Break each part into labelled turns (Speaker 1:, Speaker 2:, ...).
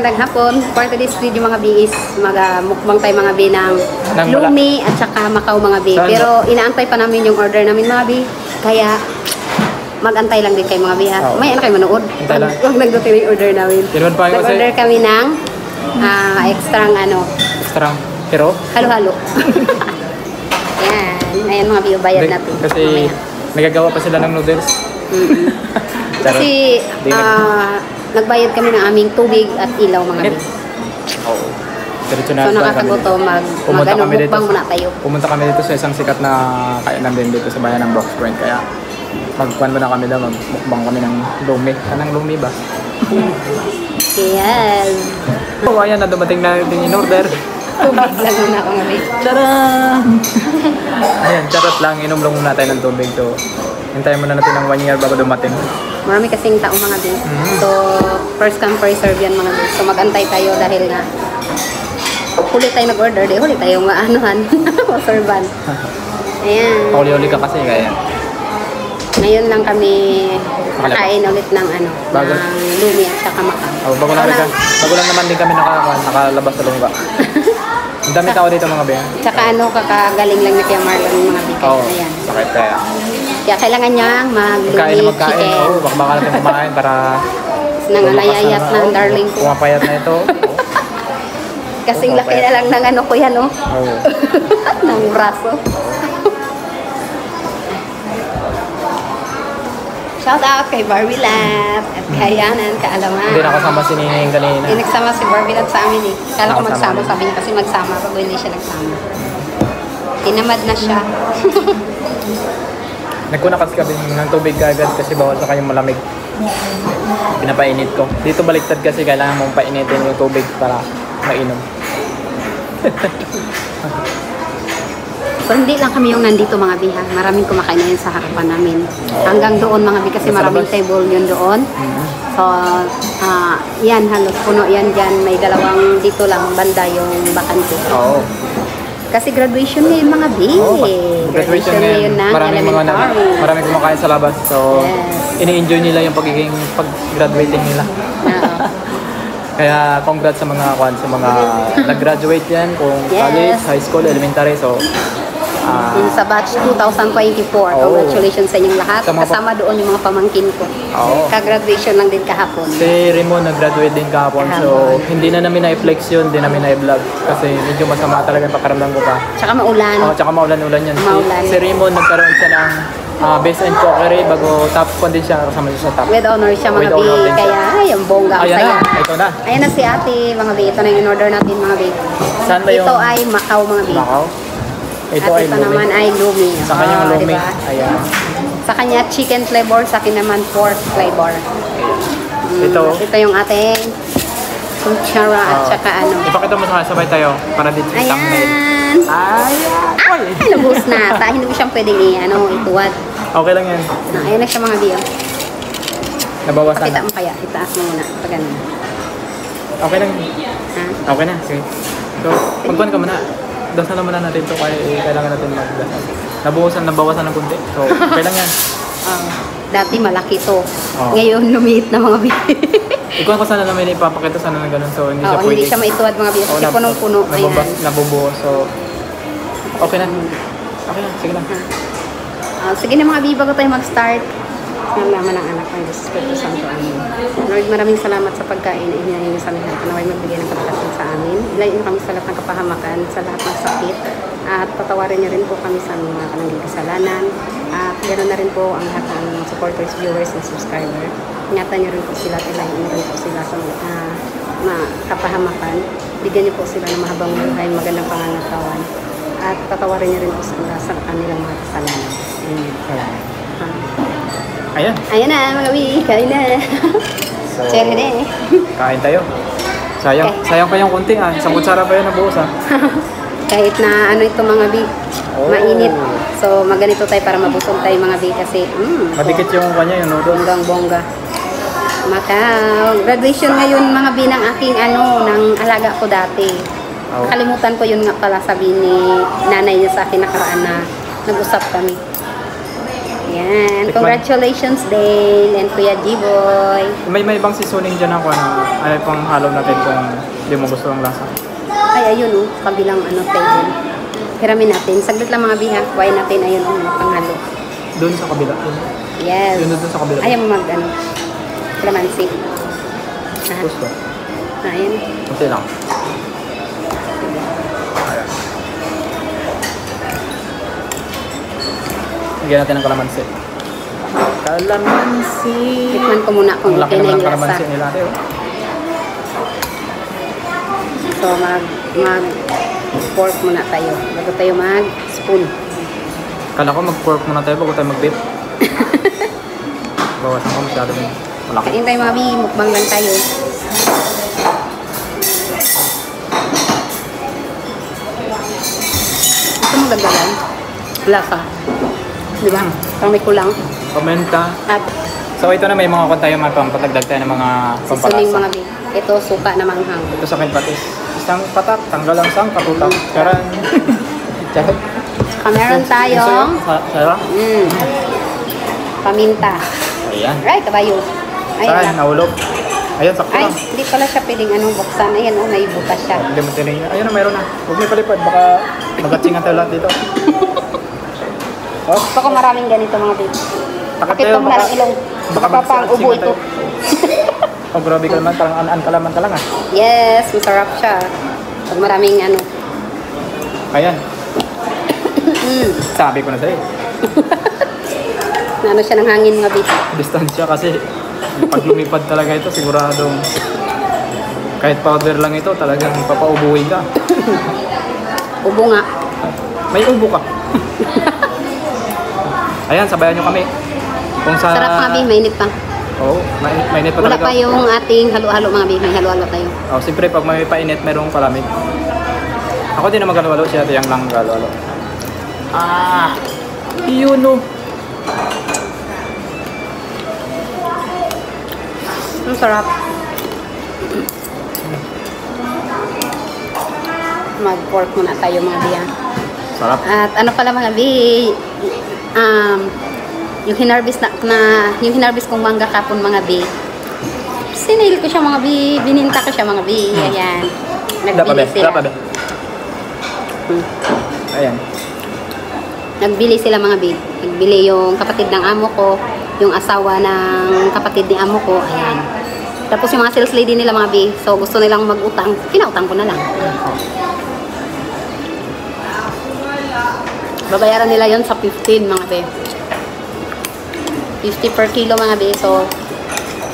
Speaker 1: magandang hapon. For today's video mga bi is mukbang tayo mga bi ng lumi at saka Macau mga bi. Pero inaantay pa namin yung order namin mga bi. Kaya magantay lang din kayo mga bi ha. May kayo manood. Huwag nagdutin yung order namin. Nag-order kami ng extra
Speaker 2: pero
Speaker 1: halo-halo. Ayan mga bi, bayad natin.
Speaker 2: Kasi nagagawa pa sila ng noodles.
Speaker 1: Kasi nagbayad kami ng aming tubig at ilaw mga bi.
Speaker 2: Oo.
Speaker 1: So nakakaguto mukbang muna tayo.
Speaker 2: Pumunta kami dito sa isang sikat na kainan din dito sa bayan ng Box Point. Kaya magkuhan muna kami daw, magmukbang kami ng lumi. Anong lumi ba?
Speaker 1: Yes.
Speaker 2: So ayan na, dumating na yung in-order.
Speaker 1: Tubig lang muna ako mga bi.
Speaker 2: Charan! Ayan, charot lang. Inom lang muna tayo ng tubig. So hintayin muna natin ng 1 year bago dumating.
Speaker 1: Marami kasing tao mga bi. So, first come, first serve yan mga bi. So, mag-antay tayo dahil nga huli tayo nag-order. Huli tayo maanuhan. Servan. Ayan.
Speaker 2: Pauli-uli ka kasi kaya.
Speaker 1: Ngayon lang kami kakain ulit ng ng lumi at saka Macau.
Speaker 2: Bago lang naman din kami nakalabas sa lungga. Ang dami tao dito mga bi.
Speaker 1: Tsaka kakagaling lang na kaya Marlon mga bi. Ayan.
Speaker 2: Bakit kaya?
Speaker 1: Kaya kailangan niyang mag-lumi chicken.
Speaker 2: Oo, baka natin kumain para
Speaker 1: nangalayayat na ang darling ko.
Speaker 2: Pumapayat na ito.
Speaker 1: Kasing laki na lang ng ko yan, oh.
Speaker 2: Oo.
Speaker 1: Ng braso. Shout out kay Barbie Lat at kay Yanan Kaalaman.
Speaker 2: Hindi nakasama si Nining kanina.
Speaker 1: Hindi nagsama si Barbie Lat sa amin eh. Kala ko magsama, sabi niya kasi magsama pag hindi siya nagsama. Tinamad na siya.
Speaker 2: Nagkuna kasi kami ng tubig agad kasi bawal sa kanyang malamig. Pinapainit ko. Dito baliktad kasi kailangan mong painitin yung tubig para mainom.
Speaker 1: So hindi lang kami yung nandito mga biha. Maraming kumakain na yun sa harapan namin. Hanggang doon mga bi kasi maraming table yun doon. So yan halos puno yan dyan. May dalawang dito lang banda yung bakante.
Speaker 2: Oo.
Speaker 1: Kasi graduation ngayon mga bi.
Speaker 2: Graduation ngayon ng elementary. Maraming kumakain sa labas. So, ini-enjoy nila yung pag-graduating nila. Kaya congrats sa mga nag-graduate yan kung college, high school, elementary. So,
Speaker 1: sa batch 2024. Congratulations sa inyong lahat. Kasama doon yung mga pamangkin ko. Ka-graduation lang din kahapon.
Speaker 2: Si Raymond nag-graduate din kahapon. So, hindi na namin na-flex yun, hindi namin na-vlog. Kasi medyo masama talaga yung pakaramdam ko pa.
Speaker 1: Tsaka maulan.
Speaker 2: Tsaka maulan-ulan yan. Si Raymond nagkaroon siya ng best and cookery bago top con din siya. Kasama siya sa top.
Speaker 1: With honor siya mga bi. Kaya yung bongga ang saya.
Speaker 2: Ito na.
Speaker 1: Ayan na si ate mga bi. Ito na yung order natin mga bi.
Speaker 2: Saan ba yung?
Speaker 1: Ito ay Macau mga bi.
Speaker 2: Macau? Ito
Speaker 1: at ito naman ay lumi.
Speaker 2: Sa kanyang lumi.
Speaker 1: Diba?
Speaker 2: Ayan.
Speaker 1: Sa kanya chicken flavor, sa akin naman pork flavor. Ito yung ating kutsara at saka
Speaker 2: Ipakita mo sa sabay tayo para dito sa thumbnail.
Speaker 1: Ayan. Nabus na. Hindi mo siyang pwedeng ituwad.
Speaker 2: Okay lang yan.
Speaker 1: Ayan na siya mga biyo.
Speaker 2: Nabawasan.
Speaker 1: Pakita mo kaya. Itaas mo muna. Pag ganun.
Speaker 2: Okay lang. Okay na. Sige. So, magkuhan ka muna. Dasal naman natin ito kaya kailangan natin magdasal. Nabawasan ng kunti. So, okay lang yan.
Speaker 1: Dati malaki to. Ngayon, lumiit na mga biyo.
Speaker 2: Ikaw ko sana naman ipapakita sana ng ganun. So, hindi siya pwede.
Speaker 1: Hindi siya maituwad mga biyo. Kasi punong-puno.
Speaker 2: Nabubuo. So, okay na. Okay na. Sige na.
Speaker 1: Sige na mga biyo, bago tayo mag-start. Nalaman ng anak ng Diyos Espiritu Santo. Amin. Lord, maraming salamat sa pagkain na ininahin niyo sa amin. Naway magbigay ng kalakasan sa amin. Ilayin kami sa lahat ng kapahamakan, sa lahat ng sakit. At patawarin niyo rin po kami sa mga kananging kasalanan. At ganoon na rin po ang lahat ng supporters, viewers, and subscriber. Ingatan niyo rin po sila at ilayin niyo rin po sila sa mga kapahamakan. Bigyan niyo po sila ng mahabang buhay, magandang pangangatawan. At patawarin niyo rin po sila sa kanilang mga kasalanan.
Speaker 2: Ayan.
Speaker 1: Ayan na mga bi, kain na. So, cherry na eh.
Speaker 2: Kain tayo. Sayang pa yung konti Isang kutsara pa yun nabuhos
Speaker 1: Kahit na ito mga bi, mainit. So maganito tayo para mabusog tayo mga bi kasi
Speaker 2: madikit yung kanya yung noodles.
Speaker 1: Bonggang-bongga. Macau. Graduation ngayon mga bi ng aking ng alaga ko dati. Nakalimutan ko yun nga pala sabi ni nanay niya sa akin nakaraan na nag-usap kami. Yan.
Speaker 2: Tikman.
Speaker 1: Congratulations, Dale and Kuya G-Boy.
Speaker 2: May ibang seasoning dyan ako na ay pang halo natin kung hindi mo gusto ang lasa.
Speaker 1: Ay, ayun oh. Kabilang table. Hiramin natin. Saglit lang mga biha. Kuhain natin. Ayun panghalo.
Speaker 2: Doon sa kabila.
Speaker 1: Yes.
Speaker 2: Doon sa kabila.
Speaker 1: Ayaw mo kalamansi.
Speaker 2: Gusto.
Speaker 1: Ayun.
Speaker 2: Kunti lang. Lagyan natin ng kalamansi. Kalamansi!
Speaker 1: Tikman ko muna kung
Speaker 2: Ang laki
Speaker 1: okay na
Speaker 2: naman
Speaker 1: yung
Speaker 2: ng
Speaker 1: lasa.
Speaker 2: kalamansi nila.
Speaker 1: So, mag-pork muna tayo. Bago tayo mag-spoon.
Speaker 2: Kala ko mag-pork muna tayo bago tayo mag-beef. Bawasan ko masyado yung malaki.
Speaker 1: Kain tayo mga bi. Mukbang lang tayo. Ito mo dagdagan. Lasa. Di ba? Parang may kulang.
Speaker 2: Komenta.
Speaker 1: At
Speaker 2: So ito na may mga kung tayo magpapatagdag tayo ng mga
Speaker 1: sisuling
Speaker 2: pampalasa.
Speaker 1: mga bi. Ito, suka na manghang.
Speaker 2: Ito sa akin patis. Isang patak, tanggal ang sang katutak. Karan. Charot.
Speaker 1: Meron tayong
Speaker 2: Sarap.
Speaker 1: paminta.
Speaker 2: Ayan.
Speaker 1: Right, kabayo.
Speaker 2: Saan?
Speaker 1: Ayan.
Speaker 2: Nahulog. Ayan, sakto
Speaker 1: Ay,
Speaker 2: lang.
Speaker 1: hindi pala siya pwedeng buksan. Ayan, may butas siya.
Speaker 2: Hindi mo tinignan. Ayun na, mayroon na. Huwag may palipad. Baka magatsingan tayo lahat dito. Oh,
Speaker 1: Baka maraming ganito mga babe.
Speaker 2: takot
Speaker 1: Bakit
Speaker 2: tayo.
Speaker 1: itong narang ilong? Baka pang ubo ito.
Speaker 2: Oh, grabe ka naman. Parang an-an ka naman lang ah.
Speaker 1: Yes, masarap siya. Pag maraming
Speaker 2: Ayan. Sabi ko na sa'yo.
Speaker 1: ano siya ng hangin mga babe.
Speaker 2: Distansya kasi pag lumipad talaga ito, siguradong kahit powder lang ito, talagang papaubuhin ka.
Speaker 1: Ubo nga.
Speaker 2: May ubo ka. Ayan, sabayan nyo kami. Kung sa...
Speaker 1: Sarap mga babe, mainit pa.
Speaker 2: Oo, mainit pa
Speaker 1: Wala
Speaker 2: talaga.
Speaker 1: pa yung ating halo-halo mga babe. May halo-halo tayo.
Speaker 2: Oh, siyempre pag may painit, merong palamig. Ako din na mag-halo-halo, siya tiyang lang mag-halo-halo. Ah! Yun o!
Speaker 1: Ang sarap. Mag-pork muna tayo mga biya.
Speaker 2: Sarap.
Speaker 1: At ano pala mga bi, yung hinarvest yung hinarvest kong mangga kapon mga bi, sinail ko siya mga bi, bininta ko siya mga bi, ayan. Nagbili sila.
Speaker 2: Dapat. Ayan.
Speaker 1: Nagbili sila mga bi. Nagbili yung kapatid ng amo ko, yung asawa ng kapatid ni amo ko, ayan. Tapos yung mga sales lady nila mga bi, so gusto nilang mag-utang, pinautang ko na lang. Babayaran nila yon sa 15 mga be. 50 per kilo mga be. So,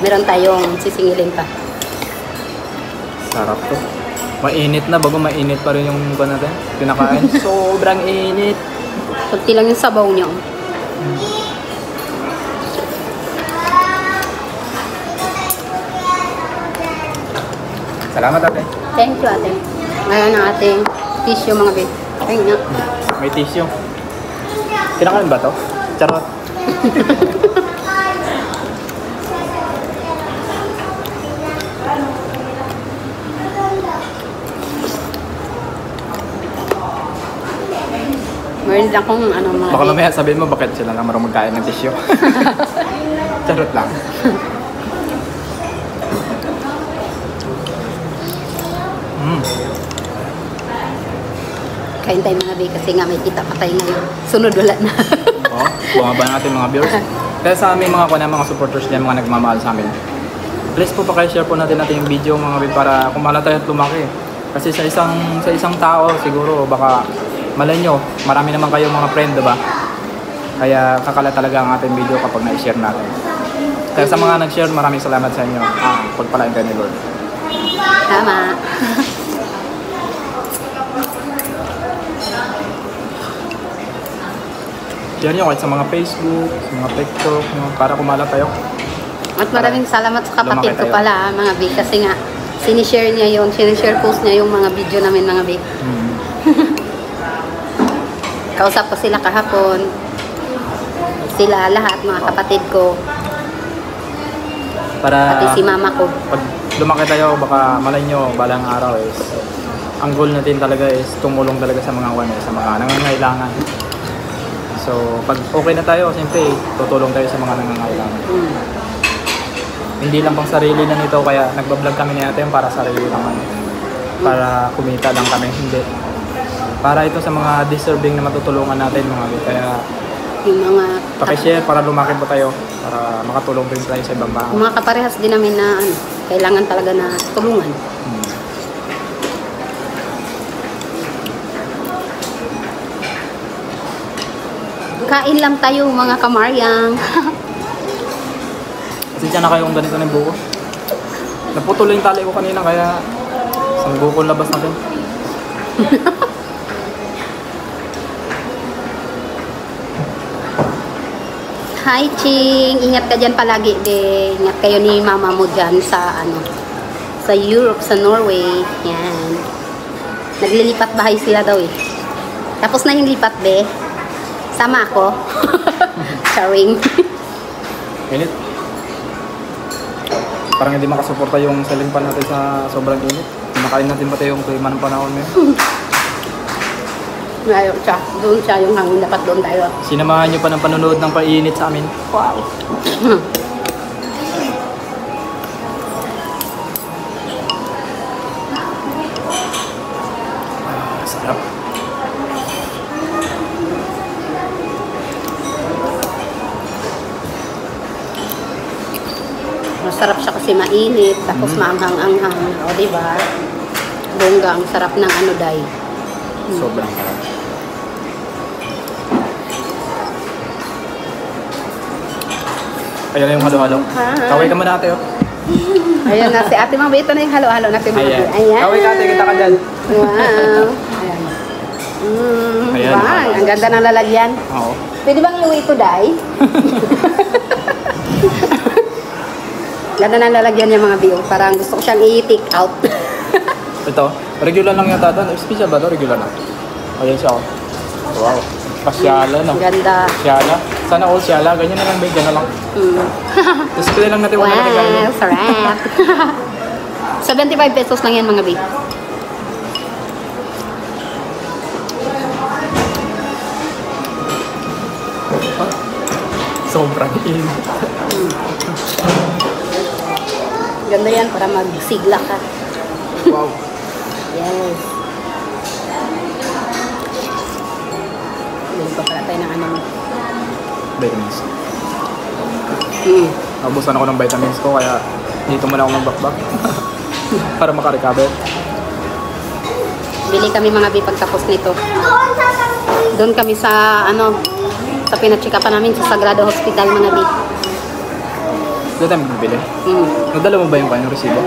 Speaker 1: meron tayong sisingilin pa.
Speaker 2: Sarap to. Mainit na, bago mainit pa rin yung natin. Pinakain. Sobrang init.
Speaker 1: Kunti lang yung sabaw nyo.
Speaker 2: Salamat ate.
Speaker 1: Thank you ate. Ngayon ang ating tissue mga be. Ayun nga.
Speaker 2: May tissue. Kinakain ba to? Charot.
Speaker 1: Meron akong mga
Speaker 2: Baka
Speaker 1: be.
Speaker 2: mamaya sabihin mo bakit sila lang marunong magkain ng tissue. Charot lang.
Speaker 1: Kain tayo mga be kasi nga may kita pa tayo ngayon. Sunod wala na.
Speaker 2: Oh, bumaba natin mga viewers. Kaya sa aming mga supporters niyan, mga nagmamahal sa amin. Please po share po natin yung video mga viewers para kumala tayo at lumaki. Kasi sa isang tao siguro baka malay nyo, marami naman kayong mga friend, diba? Kaya kakala talaga ang ating video kapag na-share natin. Kaya sa mga nag-share, maraming salamat sa inyo. Pagpalain kayo ni Lord.
Speaker 1: Tama.
Speaker 2: Share nyo kahit sa mga Facebook, sa mga TikTok, para kumala tayo.
Speaker 1: At maraming salamat sa kapatid
Speaker 2: Lumaki
Speaker 1: ko
Speaker 2: tayo.
Speaker 1: pala mga be. Kasi nga, sinishare niya yung, sinishare post niya yung mga video namin mga be. Kausap ko sila kahapon. Sila lahat, mga kapatid ko.
Speaker 2: Para
Speaker 1: Pati si mama ko.
Speaker 2: pag lumaki tayo, baka malay nyo, balang araw is ang goal natin talaga is tumulong talaga sa mga sa mga nangangailangan. So, pag okay na tayo, siyempre, tutulong tayo sa mga nangangailangan. Hindi lang pang sarili na nito, kaya nagbablog kami ni ate para sarili naman. Para kumita lang kami, hindi. Para ito sa mga deserving na matutulungan natin mga bi. Kaya,
Speaker 1: Yung mga
Speaker 2: pakishare para lumaki po tayo. Para makatulong din tayo sa ibang
Speaker 1: yung
Speaker 2: tao.
Speaker 1: mga kaparehas din namin na ano, kailangan talaga na tulungan. Kain lang tayo mga kamaryang.
Speaker 2: Kasi dyan na kayong ganito ng buko. Naputol yung tali ko kanina, kaya isang buko labas natin.
Speaker 1: Hi Ching, ingat ka dyan palagi de. Ingat kayo ni mama mo dyan sa ano, sa Europe, sa Norway. Yan. Naglilipat bahay sila daw eh. Tapos na yung lipat be. Sama ako. Sharing.
Speaker 2: Init. Parang hindi makasuporta yung salimpan natin sa sobrang init. Kumakain natin ba tayo yung klima ng panahon ngayon?
Speaker 1: Ngayon siya. Doon siya yung hangin. Dapat doon tayo.
Speaker 2: Sinamahan nyo pa ng panonood ng painit sa amin. Wow! Sarap.
Speaker 1: Masarap siya kasi mainit. Tapos maanghang-anghang. O diba? Bongga. Ang sarap ng ano day.
Speaker 2: Sobrang sarap. Ayan na yung halo-halo. Kaway ka muna ate, oh.
Speaker 1: Ayan na si ate Mama. Ito na yung halo-halo natin.
Speaker 2: Ayan.
Speaker 1: Ayan.
Speaker 2: Kaway ka ate, kita ka dyan.
Speaker 1: Wow. Ayan.
Speaker 2: Ayan.
Speaker 1: Bang, ang ganda ng lalagyan.
Speaker 2: Oo.
Speaker 1: Pwede bang iuwi ito, Day? Ganda ng lalagyan niya mga biyo. Parang gusto ko siyang i-take out.
Speaker 2: Ito, regular lang yata ito. Special ba ito? Regular lang. Ayan siya, oh. Wow. Pasyala, no?
Speaker 1: Ang ganda.
Speaker 2: Pasyala. Sana all syala. Ganyan na lang, babe. Ganyan na lang. Tapos pili lang natin
Speaker 1: Wow,
Speaker 2: natin.
Speaker 1: sarap. 75 pesos lang yan mga biyo.
Speaker 2: Sobrang init.
Speaker 1: Ganda yan para magsigla ka.
Speaker 2: Wow.
Speaker 1: Yes. Bili pa pala tayo ng ano.
Speaker 2: Vitamins.
Speaker 1: Mm.
Speaker 2: Naubusan ako ng vitamins ko, kaya dito muna ako magbakbak. Para makarecover.
Speaker 1: Bili kami mga bi pagtapos nito. Doon kami sa ano, sa pinatsikapan namin sa Sagrado Hospital mga bi.
Speaker 2: Doon tayo bibili. Nadala mo ba yung kanyang resibo?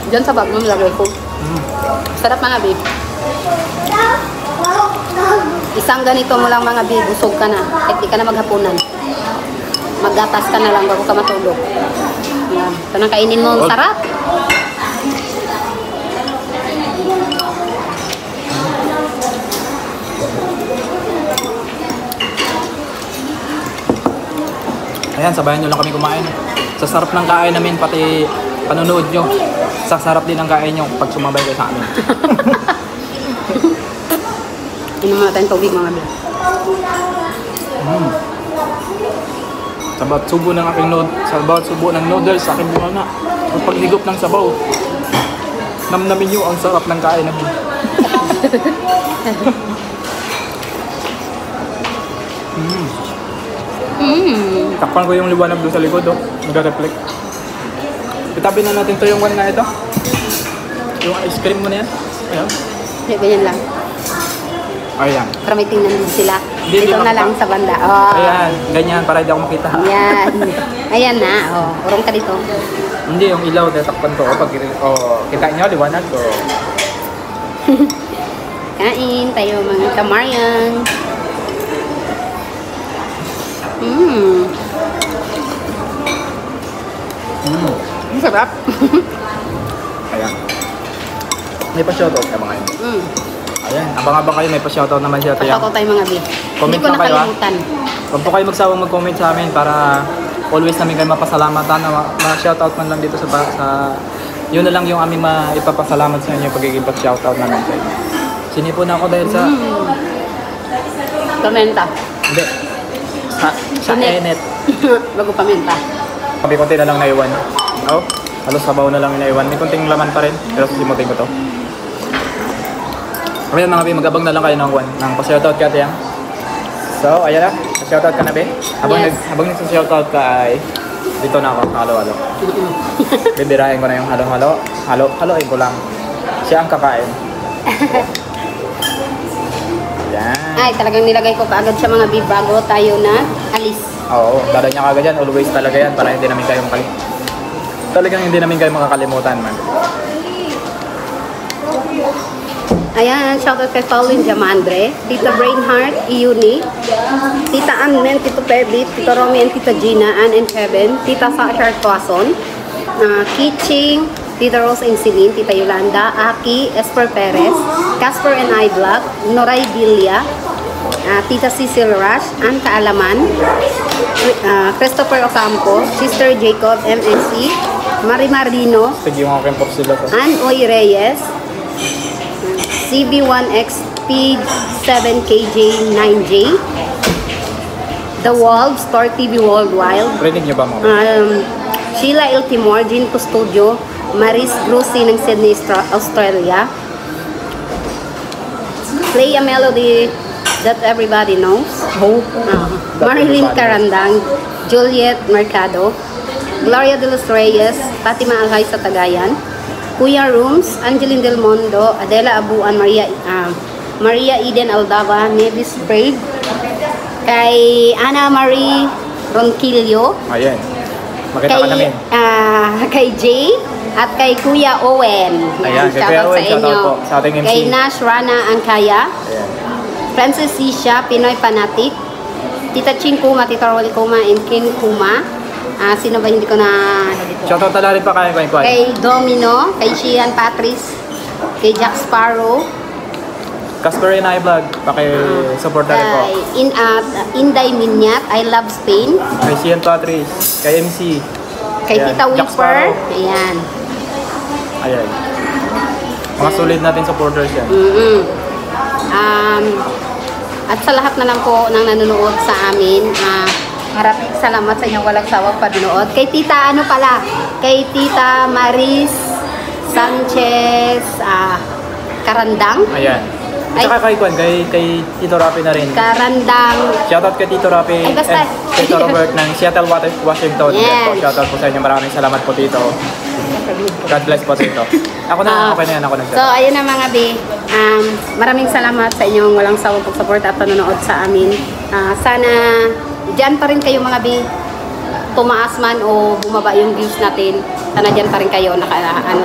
Speaker 1: Diyan sa bag mo nilagay ko. Sarap mga bi. Isang ganito mo lang mga bi, busog ka na. Kahit di ka na maghapunan. Maggatas ka na lang bago ka matulog. Yan. Ito nang kainin mo, ang sarap.
Speaker 2: Ayan, sabayan nyo lang kami kumain. Sa sarap ng kain namin, pati panonood nyo. Sa sarap din ng kain nyo pag sumabay kayo sa amin.
Speaker 1: Inom muna tayong tubig mga bi.
Speaker 2: Sa bawat subo ng aking sa bawat subo ng noodles, sa aking bunga na. Sa paghigop ng sabaw, namnamin nyo ang sarap ng kain namin. Takpan ko yung liwanag doon sa likod, oh. Nag-reflect. Itabi na natin to yung one na ito. Yung ice cream mo na yan. Ayan.
Speaker 1: Ganyan lang.
Speaker 2: Ayan.
Speaker 1: Para may tingnan din sila.
Speaker 2: Hindi,
Speaker 1: Dito
Speaker 2: hindi
Speaker 1: na lang sa banda. Oh.
Speaker 2: Ayan. Ganyan, para hindi ako makita.
Speaker 1: Ayan. Ayan na. Oh. Urong ka dito.
Speaker 2: Hindi, yung ilaw, tatakpan ko. Pag kita nyo, liwanag ko.
Speaker 1: Kain tayo mga kamaryan. Ang sarap.
Speaker 2: Ayan. May pa-shoutout ka mga yun. Ayan, abang-abang kayo, may pa-shoutout naman siya.
Speaker 1: Pasok tayo mga bi.
Speaker 2: Comment
Speaker 1: Hindi ko
Speaker 2: lang kayo,
Speaker 1: nakalimutan.
Speaker 2: Huwag po kayo magsawang mag-comment sa amin para always namin kayo mapasalamatan na ma-shoutout man lang dito sa yun na lang yung aming maipapasalamat sa inyo pagiging pag-shoutout namin kayo. Sinipo na ako dahil sa
Speaker 1: Pamenta.
Speaker 2: Hindi. Sa
Speaker 1: Init.
Speaker 2: init.
Speaker 1: Bago pamenta.
Speaker 2: May konti na lang naiwan. Oh, halos sabaw na lang naiwan. May konting laman pa rin. Pero susimutin ko to. Ayan mga Bi, mag-abang na lang kayo ng pa-shoutout ka, Tiyang. So, ayan na. Pa-shoutout ka na, Bi. Habang nagsa-shoutout ka ay dito na ako, halo-halo. Bibirahin ko na yung halo-halo. Halo-haloin ko lang. Siya ang kakain. Yan.
Speaker 1: Ay, talagang nilagay ko kaagad sa mga Bi bago tayo na alis.
Speaker 2: Oo, dala niya kagad yan. Always talaga yan para hindi namin kayo makalimutan. Talagang hindi namin kayo makakalimutan, man.
Speaker 1: Ayan, shoutout kay Pauline Diamandre, Tita Brainheart, Iuni, Tita Anmen, Tito Pebit, Tito Romy and Tita Gina, Ann and Kevin, Tita Sasha Tuason, Kiching, Tita Rose and Celine, Tita Yolanda, Aki, Esper Perez, Casper and iBlock, Noray Dilia, Tita Cecil Rush, Ann Kaalaman, Christopher Ocampo, Sister Jacob, MSC, Marimar Dino,
Speaker 2: Sige yung aking sila sa...
Speaker 1: Ann Oy Reyes, CB1X P7KJ9J, The Wolves, Star TV Worldwide,
Speaker 2: Rinig niyo ba mo?
Speaker 1: Sheila El Timor, Jean Custodio, Maris Brucey ng Sydney, Australia, Play a Melody That Everybody Knows, Marilyn Carandang, Juliet Mercado, Gloria de los Reyes, Fatima Alhay sa Tagayan, Kuya Rooms, Angeline Del Mondo, Adela Abuan, Maria Eden Aldava, Nevis Sprague, kay Ana Marie Ronquillo,
Speaker 2: Ayan. Makita
Speaker 1: kay,
Speaker 2: ka namin.
Speaker 1: Kay Jay, at kay Kuya Owen.
Speaker 2: Ayan, kay Kuya Owen, shoutout po sa ating MC.
Speaker 1: Kay Nash Rana Angkaya,
Speaker 2: Ayan.
Speaker 1: Francis Sisha, Pinoy Fanatic, Tita Chin Kuma, Tita Rolly Kuma, and King Kuma. Sino ba hindi ko na dito?
Speaker 2: Shoutout na rin pa kayo kay Kwan.
Speaker 1: Kay Domino, kay Shian Patrice, kay Jack Sparrow,
Speaker 2: Casper and iVlog, paki-support na rin po.
Speaker 1: kay Inday Minyat, I Love Spain,
Speaker 2: Kay Sian Patrice, kay MC.
Speaker 1: kay
Speaker 2: Ayan,
Speaker 1: Tita
Speaker 2: Jack
Speaker 1: Whipper,
Speaker 2: Sparrow.
Speaker 1: ayan.
Speaker 2: Ayan. Mga solid natin supporters yan.
Speaker 1: At sa lahat na lang po ng nanonood sa amin, maraming salamat sa inyong walang sawang panonood. Kay Tita, kay Tita Maris Sanchez Karandang.
Speaker 2: Ayan. At saka kay Kwan, kay Tito Rapi na rin.
Speaker 1: Karandang.
Speaker 2: Shoutout kay Tito Rapi
Speaker 1: Ay, basta.
Speaker 2: and kay Tito Robert ng Seattle, Washington.
Speaker 1: Yes.
Speaker 2: Yes. Po, shoutout po sa inyo. Maraming salamat po, Tito. God bless po, Tito. Ako na, okay na yan. Ako na
Speaker 1: So, ayun na mga Bi. Maraming salamat sa inyong walang sawang pag-support at panonood sa amin. Sana dyan pa rin kayo mga Bi. Tumaas man o bumaba yung views natin. Sana dyan pa rin kayo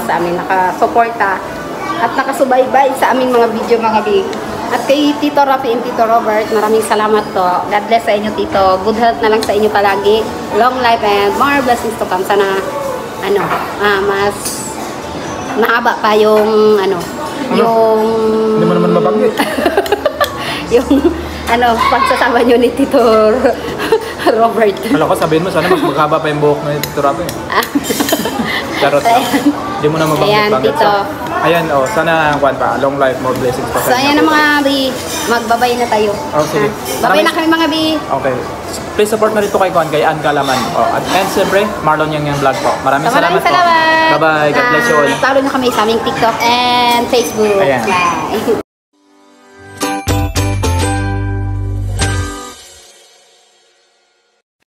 Speaker 1: sa amin, nakasuporta at nakasubaybay sa aming mga video mga Bi. At kay Tito Rafi and Tito Robert, maraming salamat to. God bless sa inyo, Tito. Good health na lang sa inyo palagi. Long life and more blessings to come. Sana mas mahaba pa yung yung
Speaker 2: Hindi mo naman mabanggit.
Speaker 1: yung pagsasama nyo ni Tito Robert.
Speaker 2: Alam ko, sabihin mo, sana mas maghaba pa yung buhok na Tito Rapi. Charot lang. Hindi mo na mabanggit.
Speaker 1: Ayan, Tito.
Speaker 2: Ayan, sana Kwan pa. Long life, more blessings pa
Speaker 1: So,
Speaker 2: sa
Speaker 1: ayan
Speaker 2: inyo.
Speaker 1: na mga Bi. Magbabay na tayo.
Speaker 2: Oh, sige.
Speaker 1: Babay na kami mga Bi.
Speaker 2: Okay. Please support na rin po kay Kwan, kay Ann Kalaman. At siyempre, Marlon Yang Vlog po. Maraming salamat po. Bye-bye. God bless you all.
Speaker 1: Follow nyo kami sa aming TikTok and Facebook.
Speaker 2: Ayan.
Speaker 1: Bye.